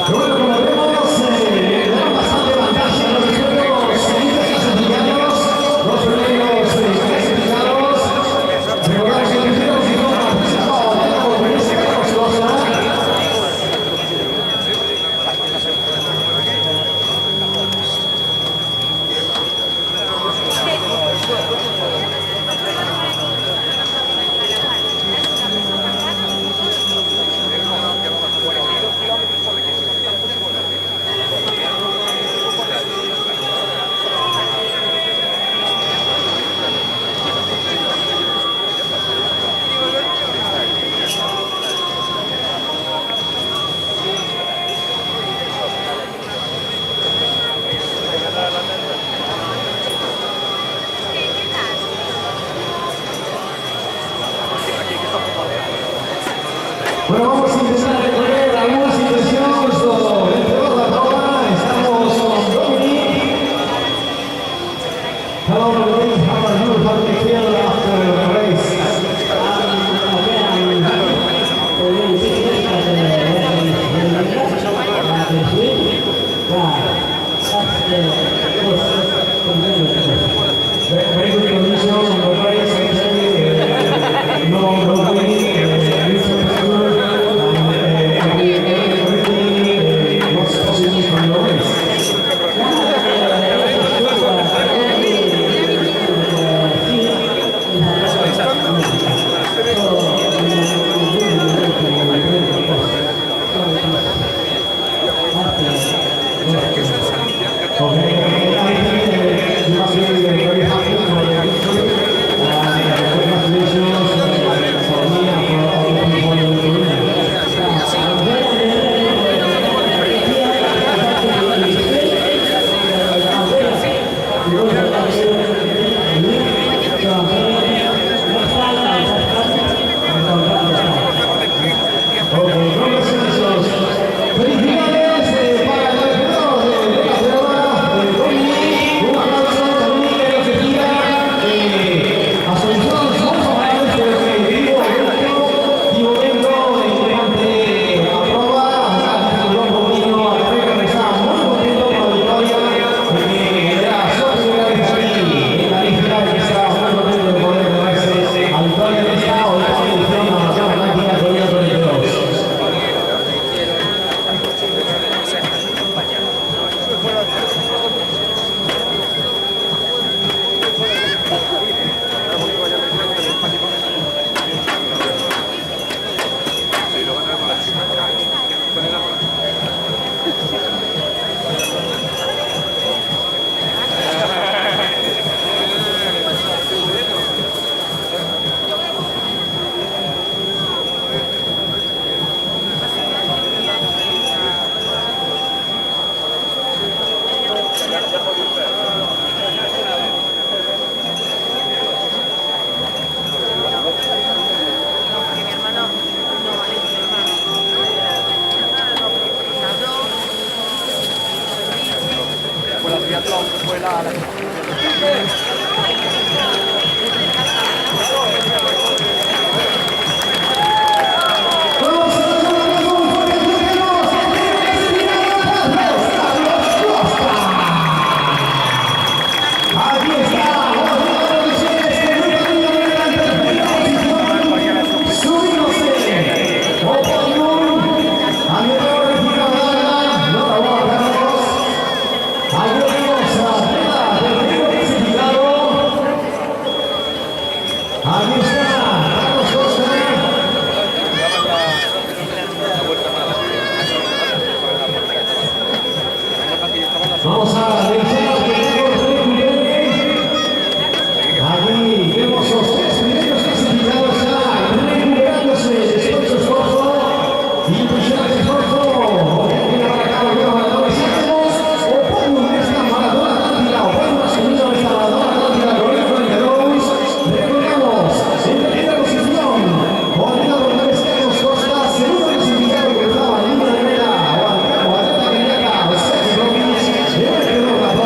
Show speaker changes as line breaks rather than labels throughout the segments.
Bueno, como vemos, tenemos bastante batalla en los primeros clasificados, los primeros clasificados. Recordamos que el primero que toma participado de la conferencia de Carlos Sosa. Bueno, vamos a intentar recorrer algunas impresiones entre la prueba. Estamos con Dominic. Hello, Dominic. How are you? How do you feel after the race? Very good condition on the race. Actually, no Okay. Vamos a revisar que tengo allí vemos los tres primeros clasificados ya recuperándose después de su esfuerzo. Impresionante esfuerzo. O podium de esta maratona atlántica, o podium masculino de esta maratona atlántica, Lorenzo 42. Recordamos, en primera posición, Juanita González Carlos Costa, segundo clasificado que estaba en línea de meta, o atleta candidata, Sergio Gómez.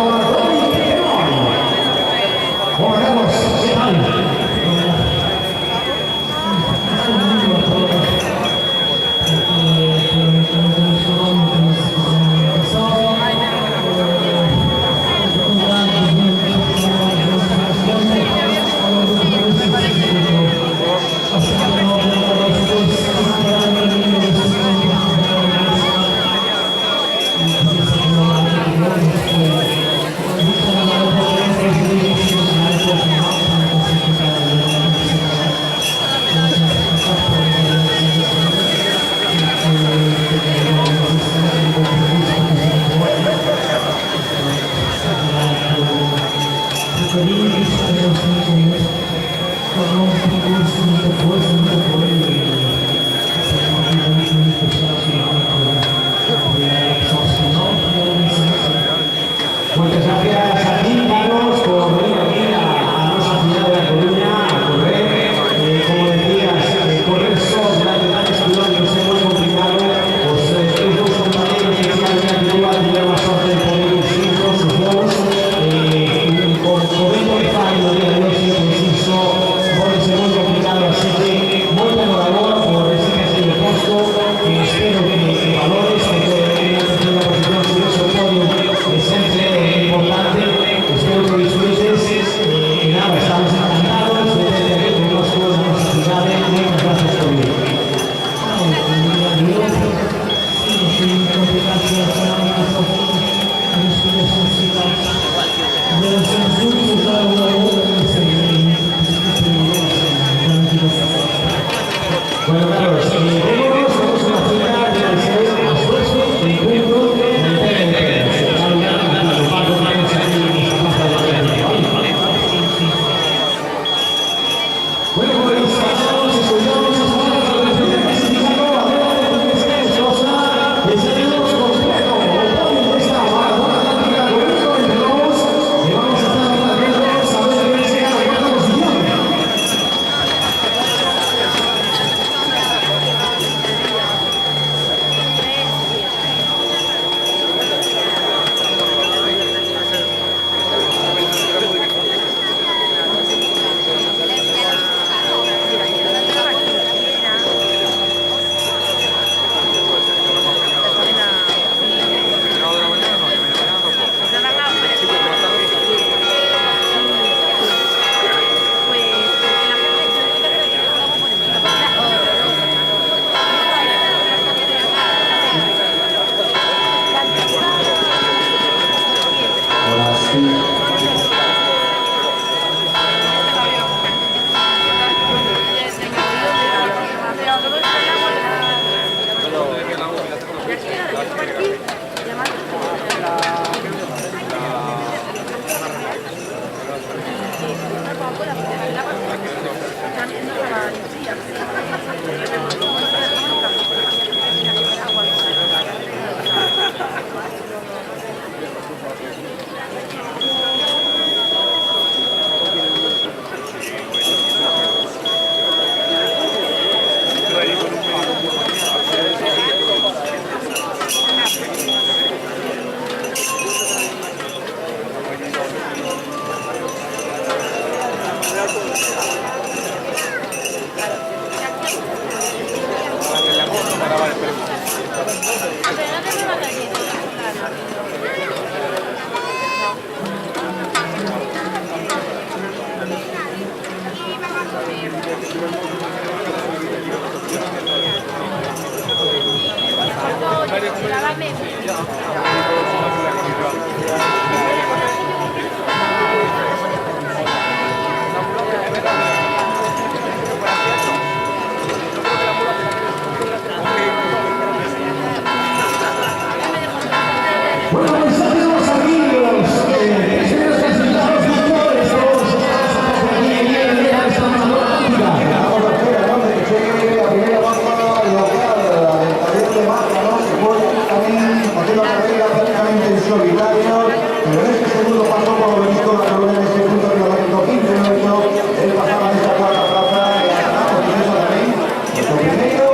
minutos, pero en este segundo paso por lo visto la Corona en este punto reglamento 15 minutos, él pasaba en esta cuarta plaza y ha ganado por eso también. Nuestro primero,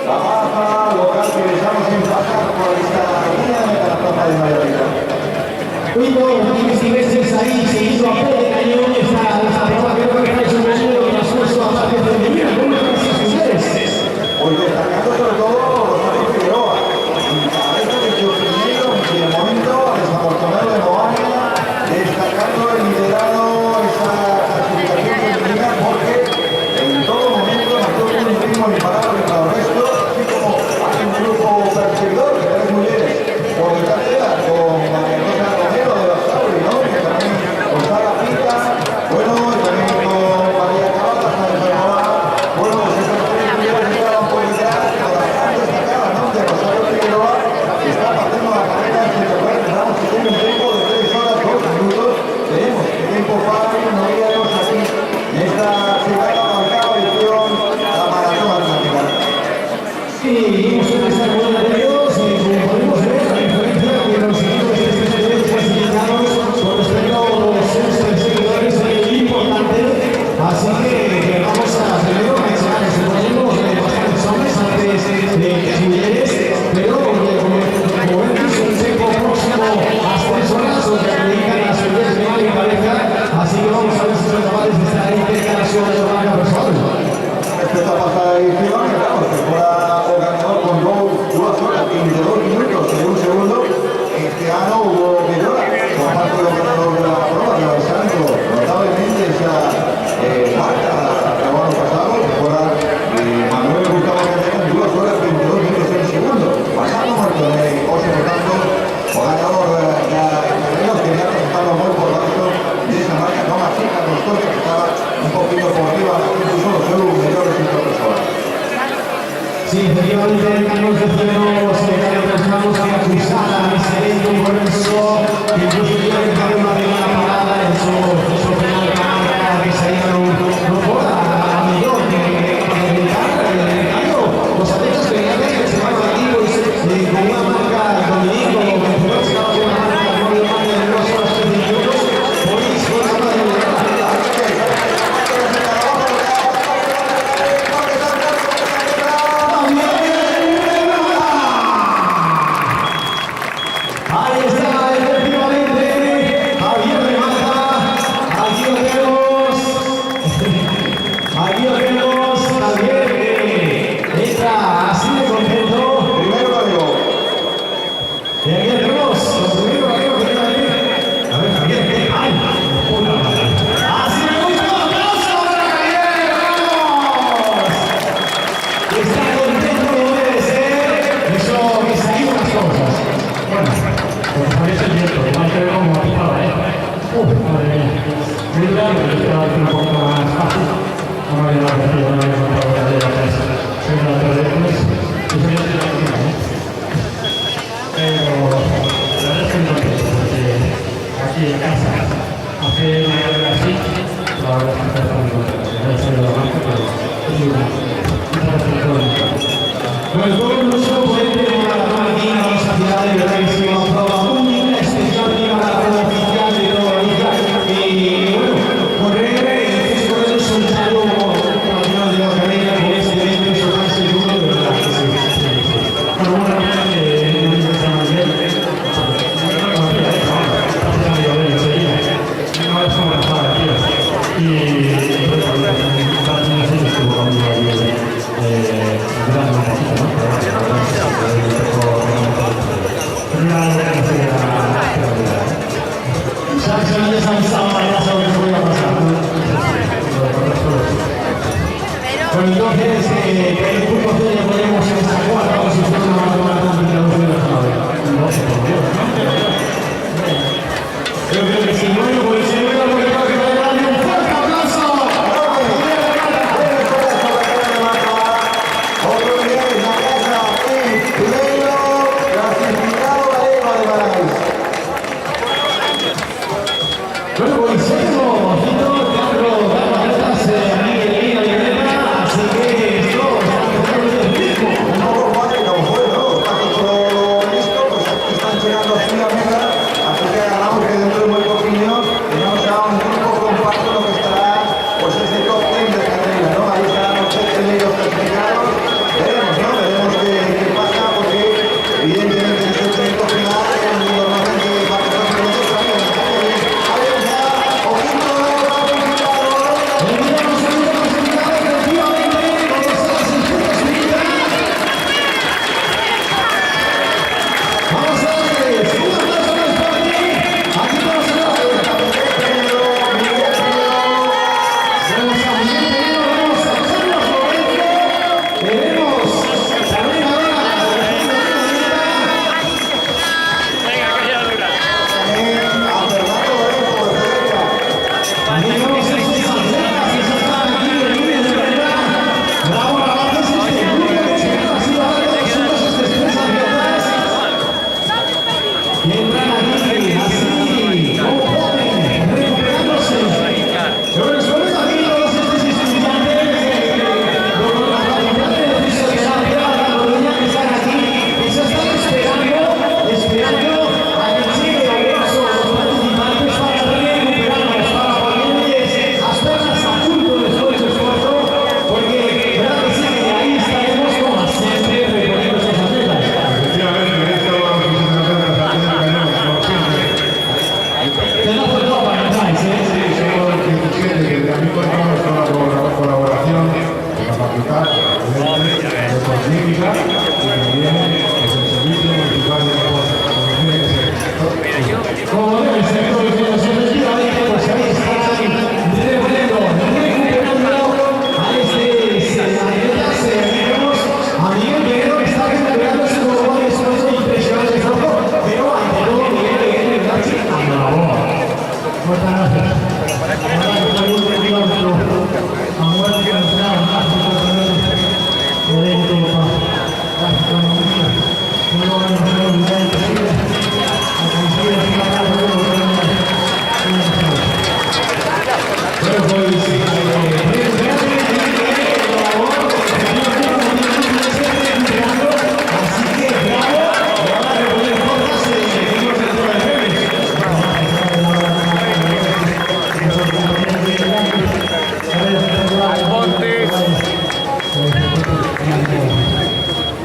la baja local que estamos en pasar por esta línea de la plaza de Mallorca.
Único, y veces ahí seguido a pie de cañón está esa prueba que creo que es un momento que nos puesto a parte de venir. ¿Cómo están ustedes?
Pues destacando sobre todo los Santos Figueroa. Cabeza de su primero y el momento a desafortunado de Moania, destacando el liderado, esa clasificación femenina, porque en todo momento mantuvo un ritmo imparable para el resto, así como hace un grupo perseguidor de tres mujeres por detrás de ella, con María Rosa Romero de los Sauri, ¿no? Que también con Sara Pita, bueno, y también con María Cabal, hasta de Ferrara, bueno, pues esas tres mujeres estaban por detrás, pero la gran destacada, ¿no? De Rosario Figueroa, que está partiendo la carrera espectacular, esperamos que tenga un tiempo de 3 horas, 2 minutos, veremos qué tiempo para no iremos aquí en esta ciudad marcada edición la maratón atlántica.
Sí, hemos empezado con la de Dios y como podemos ver, la diferencia que los seguidores clasificados con respecto a los seguidores es importante, así que vamos a primero mencionar, suponemos bastantes hombres antes de las mujeres, pero como ven, es un tiempo próximo a 3 horas donde dedican las mujeres de mala y pareja, así que vamos a ver si son capaces de estar ahí cerca de la ciudad de Barca Personal.
Esta pasada edición, claro, que fuera o ganador con 2 horas y 22 minutos de un segundo, este año hubo mejora por parte de los ganadores de la prueba, de los Santos, notablemente esa marca del año pasado, que fuera Manuel Gustavo Catena en 2 horas 22 minutos en segundo, pasando muerto de José Portanto, o ganador de Carreros, que ya estaba muy por debajo de esa marca, no más chica, los dos que estaba un poquito por arriba, incluso los mejores y profesores.
Sí, efectivamente, Carlos de Cielo, secretario de Ramos, que acusada, excelente, un buen uso, que incluso quiero que haga una primera parada en su final de cámara, que se haya no fuera a millón, que para dedicar, los atletas que se van aquí, pues, con una marca, Dominico, que fue el estado de una marca, no de más de 2 horas 13 minutos, podéis con la mano de la ahí está, efectivamente, Javier de Mata, aquí lo tenemos, Javier que entra así de contento.
Primero lo digo.
Y aquí lo tenemos, lo primero que tiene ahí. A ver, Javier, ¿qué hay? Así me gusta, un aplauso para Javier, vamos. Está contento como debe ser, eso que salimos las cosas. Bueno, pues parece cierto, igual que como estaba, madre mía. Muy claro, pero estaba un poco más fácil. No me había parecido, no me había contado que de la casa. Soy una teléfonos y soy una teléfono, pero la verdad es que no pienso, porque aquí en casa, hacer una carrera así, la verdad es que está muy buena. No sé lo más, pero es muy buena. Muchas gracias. Pues todo el mundo puede tener una aquí en la sociedad de verdad que se va a probar única, especial para la oficial de toda la liga. Y bueno, correr el solitario como de la carrera con este evento y soltarse el mundo de verdad que sí. Pero una cosa que no es tan bien, no es como la sala, tío. Y bueno, no sé si estuvo conmigo allí. Gracias, bueno, entonces, el grupo C ya podemos esta cuarta posición de la maratón de la Unión yo creo que sí, bueno, pues se ve lo que tengo que darle un fuerte aplauso.
Otro día en la casa, primero clasificado Valero de Marais.
Bueno, pues seguimos, Carlos, Miguel así que esto está tocando el ritmo.
Un poco más que como fue, ¿no? Está todo listo, pues aquí están llegando así a mesa, así que como debe ser, todo el mundo se retira, pues ahí están recuperando a Miguel Guerrero, que está recuperando su gol, es impresionante, pero ante todo Miguel Guerrero está chingando la bola.
Muchas gracias. Ahora que estoy muy feliz, a muerte que nos da más de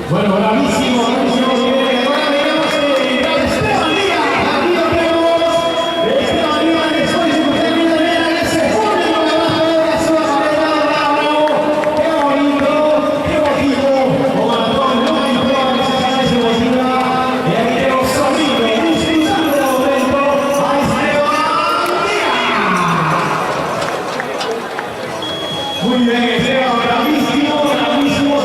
Bueno, bravísimo, bravísimo. Ahora veremos Esteban Díaz. Aquí lo vemos. Esteban Díaz, después de terminar de ver ese público que va a ver la ciudad bravo. Qué bonito, qué motivo. O maratón, no hay prueba necesaria ese motivo. Y aquí tenemos sonido, disfrutando el momento a Esteban Díaz. Muy bien, Esteban, bravísimo, bravísimo.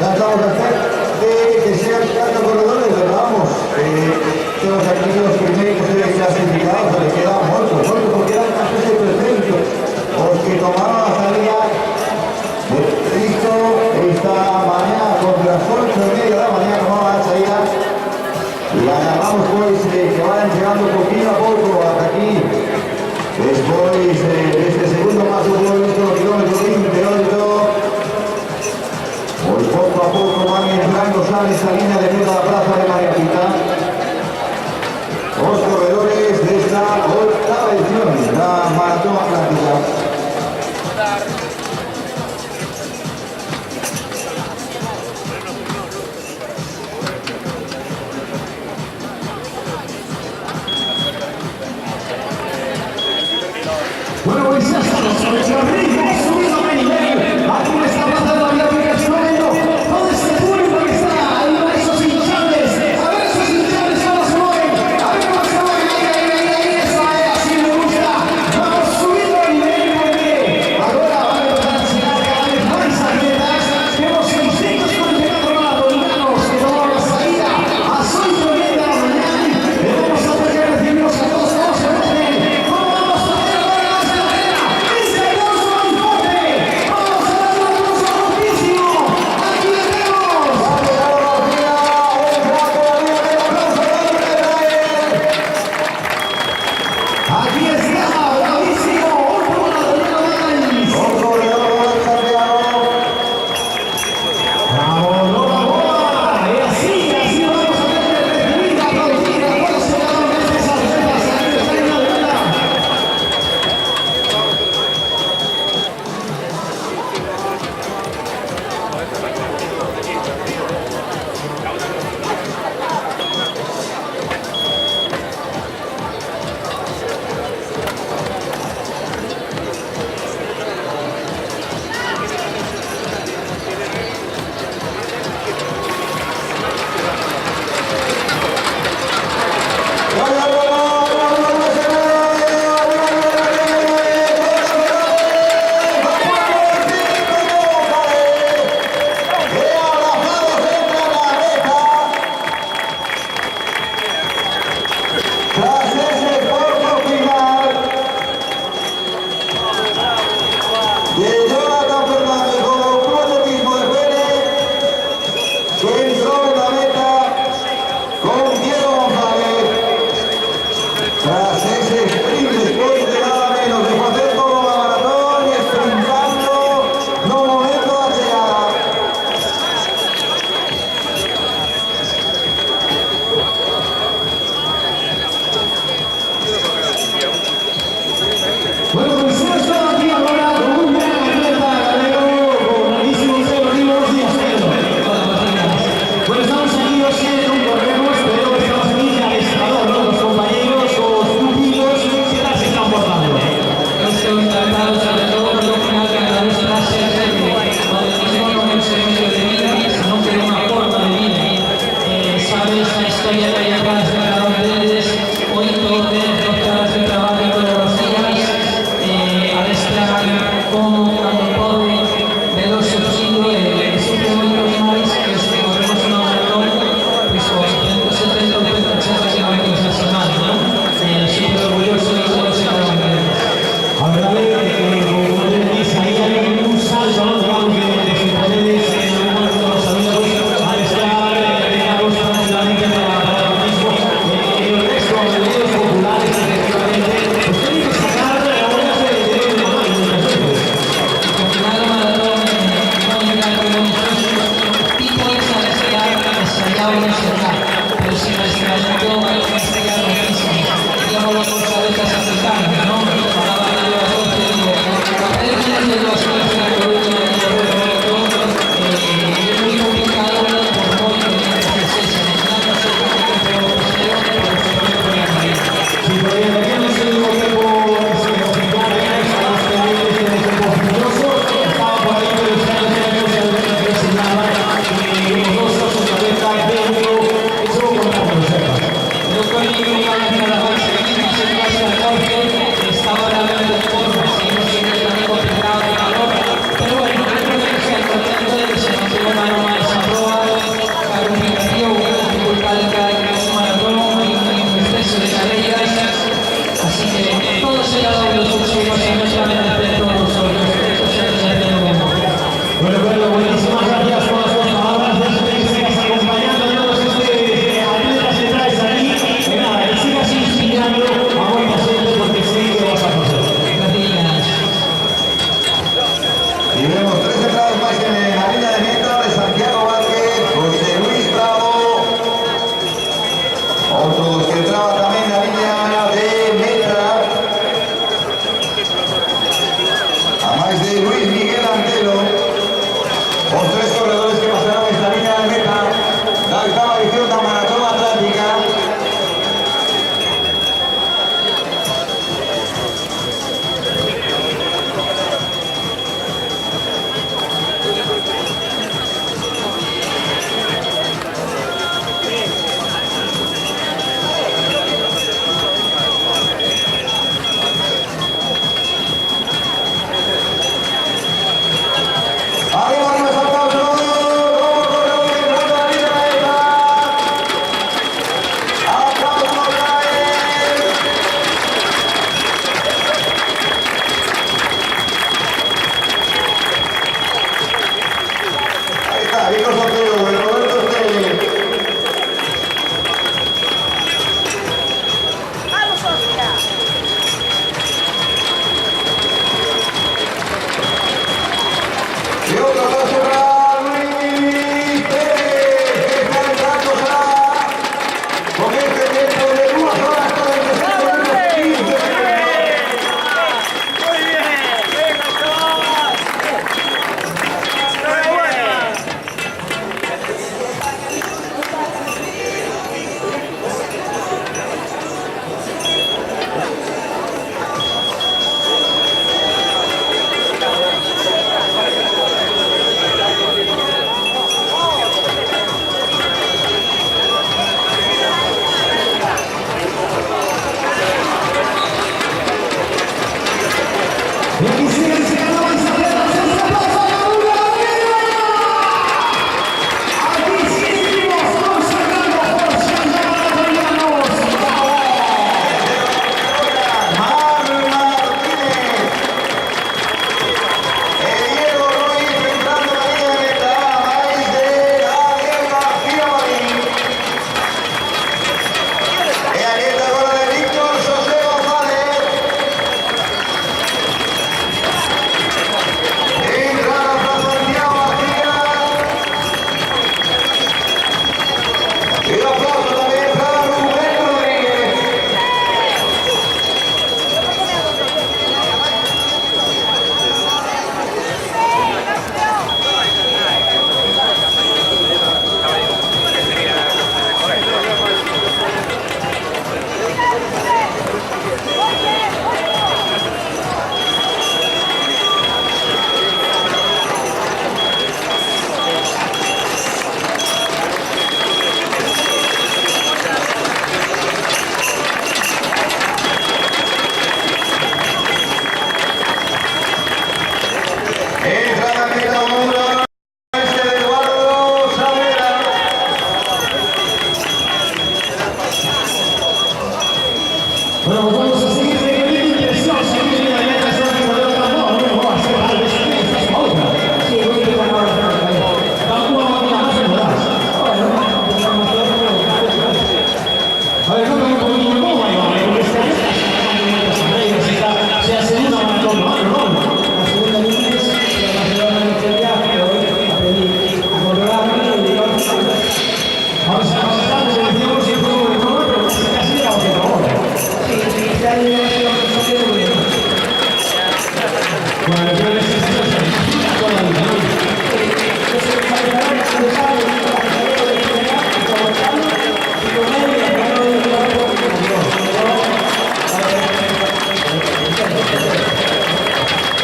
Ya estamos cerca de que sean 4 corredores, vamos. Tenemos aquí los primeros clasificados, se les quedan muertos, porque eran casi perfectos. Los que tomaron la salida de Cristo esta mañana, contra las 8:30 de la mañana, tomamos la salida. Y agarramos pues que vayan llegando poquito a poco hasta aquí. Después de este segundo paso por nuestro kilómetro 28. Pues poco a poco van entrando a esta línea de meta a la plaza de Mariapita. Los corredores de esta octava edición, la Maratón Atlántica.
Bueno, pues ya estamos con el ritmo subido de nivel. Aquí en esta plaza de Mariapita, todo este público que está ahí, esos hinchados. Bueno, pues vamos a seguir de qué impresión, seguir de la casa de la no, a hacer algo, esta otra.
Sí, voy a ir a la
Alguna máquina más en verdad. A ver, no me voy a cómo ahí va, porque se hace una maratón, ¿no?
La segunda línea es la Barcelona de Victoria, pero hoy aprendí a controlarme y digamos,
Vamos a pasar, decíamos siempre como de todo, pero casi la otra hora.
sí, este año ya se lo he muy bien.
Bueno, yo les estoy toda la vida.
Yo soy el Barcelona, el Sábado, el Barcelona de Victoria, el Gonzalo, y con él y el Barcelona de Victoria,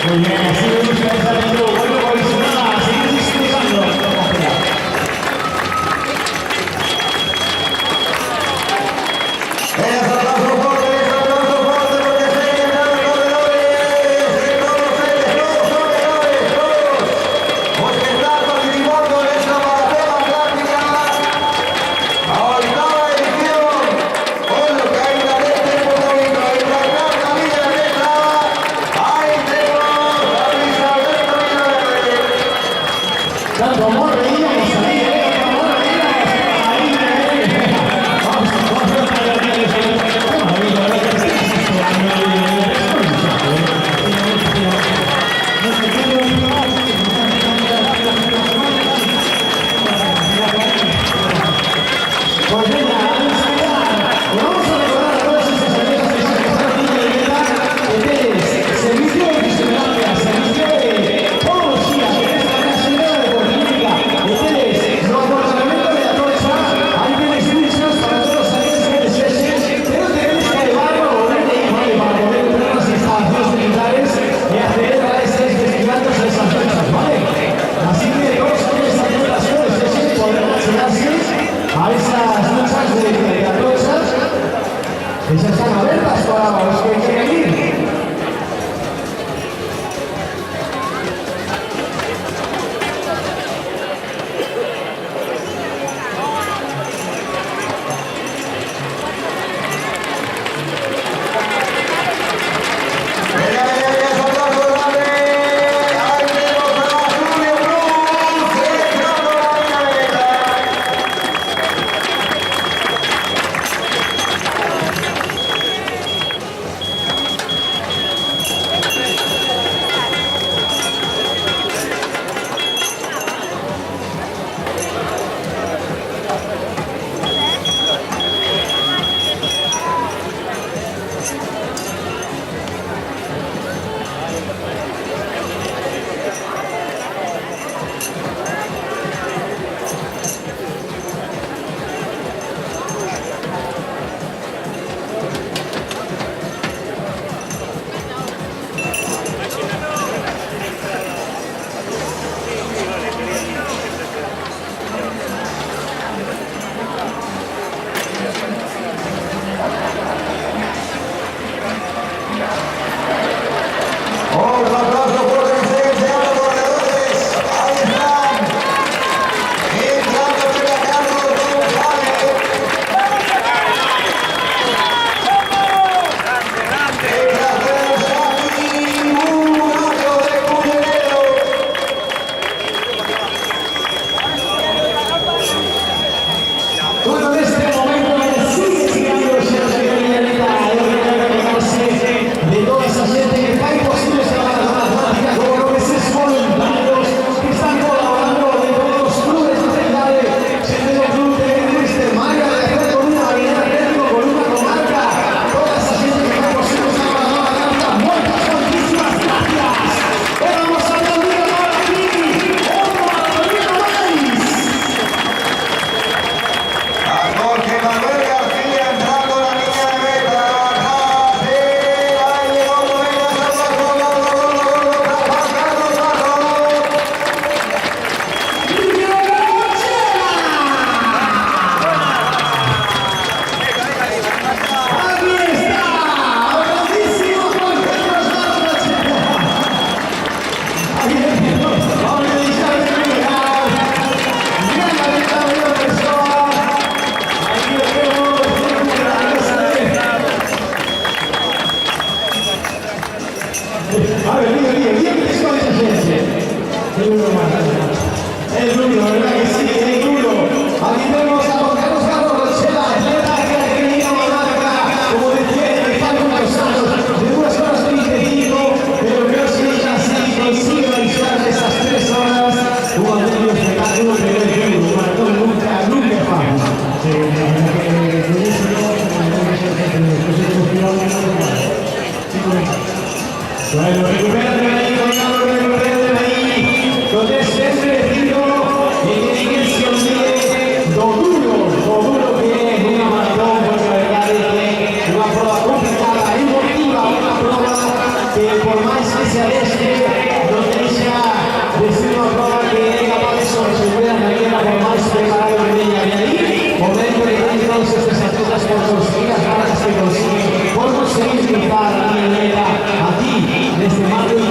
Muy bien, así me gusta estar viendo bueno por nada, seguir disfrutando.
¡Ese aplauso fuerte, porque se llenan los corredores! ¡Todos! Porque están participando en esta maratón atlántica. A octava edición. Con lo que hay la leche económica y la gran camilla de esta. Ahí tenemos a Luis Alberto Villarreal.
Tanto amor veíamos ahí, tanto amor veíamos ahí, vamos a pues venga, vamos a recordar a todas esas empresas que se están haciendo de verdad, servicio de fisioterapia, servicio de podología, que es la señora de política, los departamentos de la Tocha, ahí tienes cursos para todos aquellos que deseen, pero tenéis que elevarlo o poner de igual para poder entrar a las instalaciones militares y acceder a estos destinados a esas fechas, ¿vale? Así que todos aquellos atletas que deseen podrán accederse a esas luchas de la Tocha, esas están abiertas para los que quieren ir.
Venga, ese aplauso grande. Ahí tenemos a Julio Cruz, entrando a la línea de meta.
gracias por conseguir las marcas que consigue, por conseguir gritar a mi manera, a ti, desde más de